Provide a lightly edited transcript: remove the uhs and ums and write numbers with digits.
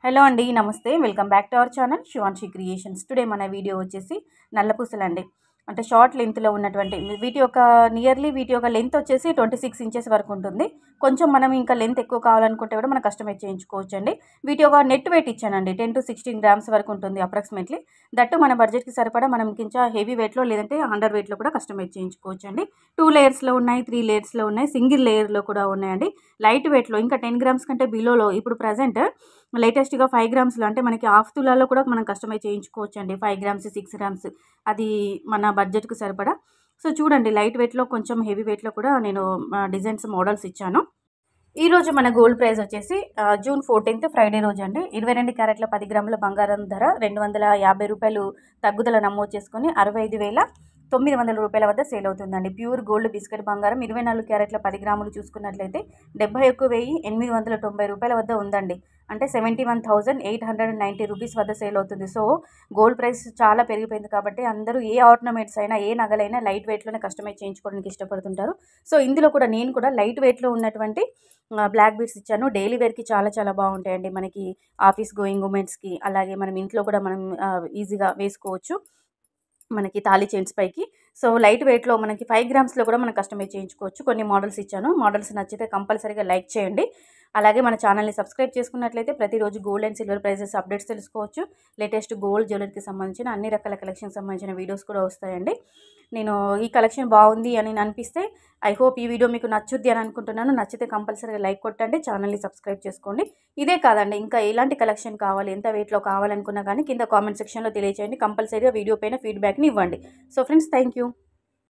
Hello అండి, నమస్తే. Welcome back to our channel Shivanshi creations. Today మన వీడియో వచ్చేసి నల్లపూసలండి. అంటే షార్ట్ లెంత్లో ఉన్నటువంటి వీటి యొక్క లెంత్ వచ్చేసి 26 ఇంచెస్ వరకు ఉంటుంది. కొంచెం మనం ఇంకా లెంత్ ఎక్కువ కావాలనుకుంటే కూడా మనం కస్టమైజ్ చేయించుకోవచ్చండి. వీటి యొక్క నెట్ వెయిట్ ఇచ్చానండి 10 to 16 గ్రామ్స్ వరకు ఉంటుంది అప్రాక్సిమేట్లీ. దట్టు మన బడ్జెట్కి సరిపడా మనం కొంచెం హెవీ వెయిట్లో లేదంటే అండర్ వెయిట్లో కూడా కస్టమైజ్ చేయించుకోవచ్చండి. 2 లేయర్స్లో ఉన్నాయి, 3 లేయర్స్లో ఉన్నాయి, సింగిల్ లేయర్లో కూడా ఉన్నాయండి. లైట్ వెయిట్లో ఇంకా 10 గ్రామ్స్ కంటే బిలోలో ఇప్పుడు ప్రజెంట్ లేటెస్ట్గా 5 గ్రామ్స్లో అంటే మనకి హాఫ్ తులాలో కూడా మనం కస్టమైజ్ చేయించుకోవచ్చు అండి. 5 గ్రామ్స్ 6 గ్రామ్స్ అది మన బడ్జెట్కి సరిపడా. సో చూడండి, లైట్ వెయిట్లో కొంచెం హెవీ వెయిట్లో కూడా నేను డిజైన్స్ మోడల్స్ ఇచ్చాను. ఈరోజు మన గోల్డ్ ప్రైస్ వచ్చేసి జూన్ 14 ఫ్రైడే రోజు అండి. 22 క్యారెట్ల 10 గ్రాముల బంగారం ధర ₹250 తగ్గుదల నమోదు చేసుకొని 65,900 రూపాయల వద్ద సేల్ అవుతుందండి. ప్యూర్ గోల్డ్ బిస్కెట్ బంగారం 24 క్యారెట్ల 10 గ్రాములు చూసుకున్నట్లయితే 71,890 రూపాయల వద్ద ఉందండి. అంటే 71,890 రూపీస్ వద్ద సేల్ అవుతుంది. సో గోల్డ్ ప్రైస్ చాలా పెరిగిపోయింది కాబట్టి అందరూ ఏ ఆర్నమెంట్స్ అయినా ఏ నగలైనా లైట్ వెయిట్లోనే కస్టమైజ్ చేయించుకోవడానికి ఇష్టపడుతుంటారు. సో ఇందులో కూడా నేను కూడా లైట్ వెయిట్లో ఉన్నటువంటి బ్లాక్ బీడ్స్ ఇచ్చాను. డైలీ వేర్కి చాలా చాలా బాగుంటాయండి. మనకి ఆఫీస్ గోయింగ్ ఉమెన్స్కి, అలాగే మనం ఇంట్లో కూడా మనం ఈజీగా వేసుకోవచ్చు మనకి తాళీ చైన్స్ పైకి. సో లైట్ వెయిట్లో మనకి 5 గ్రామ్స్లో కూడా మనం కస్టమైజ్ చేయించుకోవచ్చు. కొన్ని మోడల్స్ ఇచ్చాను. మోడల్స్ నచ్చితే కంపల్సరీగా లైక్ చేయండి. అలాగే మన ఛానల్ని సబ్స్క్రైబ్ చేసుకున్నట్లయితే ప్రతిరోజు gold and silver prices updates తెలుసుకోవచ్చు. లేటెస్ట్ గోల్డ్ జ్యువెలరీకి సంబంధించిన అన్ని రకాల కలెక్షన్కి సంబంధించిన వీడియోస్ కూడా వస్తాయండి. నేను ఈ కలెక్షన్ బాగుంది అని అనిపిస్తే ఐ హోప్ ఈ వీడియో మీకు నచ్చుద్ది అని అనుకుంటున్నాను. నచ్చితే కంపల్సరీగా లైక్ కొట్టండి, ఛానల్ని సబ్స్క్రైబ్ చేసుకోండి. ఇదే కాదండి, ఇంకా ఎలాంటి కలెక్షన్ కావాలి, ఎంత వెయిట్లో కావాలనుకున్నా కానీ కింద కామెంట్ సెక్షన్లో తెలియచేయండి. కంపల్సరీగా వీడియో పైన ఫీడ్బ్యాక్ని ఇవ్వండి. So friends, thank you.